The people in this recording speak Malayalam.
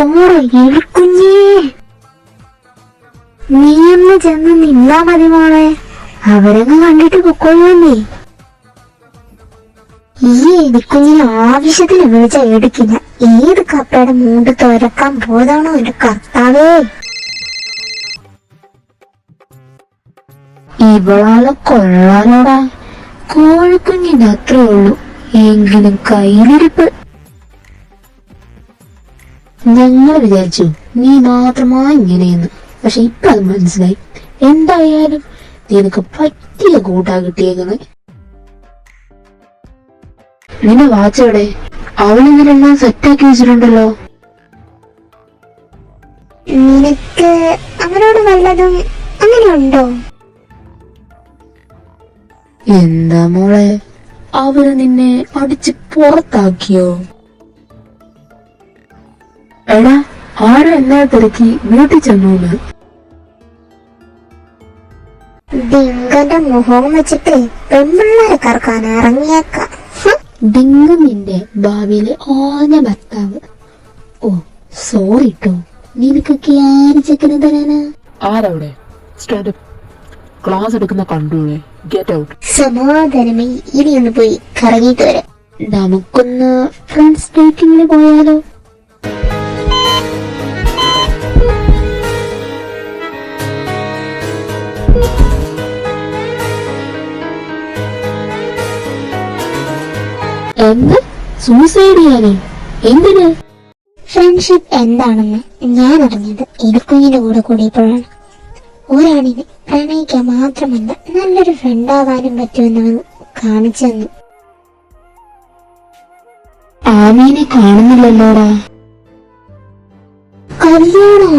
എഴുക്കുഞ്ഞേ, നീയൊന്ന് ചെന്ന് നിന്നാ മതി മോളെ. അവരങ്ങ് കണ്ടിട്ട് പൊക്കോളൂന്നേ. ഈ എലിക്കുഞ്ഞിനെ ആവശ്യത്തിന് വിളിച്ച എടുക്കില്ല. ഏത് കപ്പയുടെ മൂണ്ട് തുരക്കാൻ പോയതാണോ എന്റെ കർത്താവേ. ഇവളാളെ കൊള്ളാലോടാ. കോഴിക്കുഞ്ഞിന്റെ അത്രേ ഉള്ളൂ, എങ്കിലും കയ്യിലിരിപ്പ്. ഞങ്ങൾ വിചാരിച്ചു നീ മാത്രമാ ഇങ്ങനെയെന്ന്. പക്ഷെ ഇപ്പൊ അത് മനസ്സിലായി. എന്തായാലും നിനക്ക് പറ്റിയ കൂട്ടാ കിട്ടിയേക്കണ്. നിന്റെ വാച്ചവിടെ? അവളിങ്ങനെല്ലാം സെറ്റാക്കി വെച്ചിട്ടുണ്ടല്ലോ. നിനക്ക് അവരോട് വല്ലതും അങ്ങനെയുണ്ടോ? എന്താ മോളെ, അവര് നിന്നെ അടിച്ച് പുറത്താക്കിയോ? എടാ, ആരും എന്നെ തിരക്കി വീട്ടിൽ ചെന്നൂന്ന്. ഡിങ്കന്റെ മുഖവും വെച്ചിട്ട് പെൺപിള്ളേരെ കറക്കാൻ ഇറങ്ങിയേക്കാം. ഡിങ്കു നിന്റെ ഭാവിയിലെ ഓന ഭർത്താവ്. ഓ സോറി ട്ടോ. നിനക്കൊക്കെ ആര് ചെക്കനെ തരാനാ? ആരവിടെ? സ്റ്റാൻഡപ്പ്. ക്ലാസ് എടുക്കുന്ന കണ്ടൂടെ. Get out. സമാധാനമേ, ഇനിയൊന്ന് പോയി കറങ്ങിയിട്ട് വരാം. നമുക്കൊന്ന് ഫ്രണ്ട്സ് ഡേറ്റിങ്ങിന് പോയാലോ? എന്ത്? സൂസൈഡ് ചെയ്യാനോ? എന്തിന്? ഫ്രണ്ട്ഷിപ്പ് എന്താണെന്ന് ഞാൻ അറിഞ്ഞത് എലിക്കുഞ്ഞിന്റെ കൂടെ കൂടിയപ്പോഴാണ്. ഒരാണിനെ പ്രണയിക്കാൻ മാത്രമല്ല, നല്ലൊരു ഫ്രണ്ടാവാനും പറ്റുമെന്ന് കാണിച്ചു തന്നു. ആമീനെ കാണുന്നില്ലല്ലോടാ. കല്യാണോ?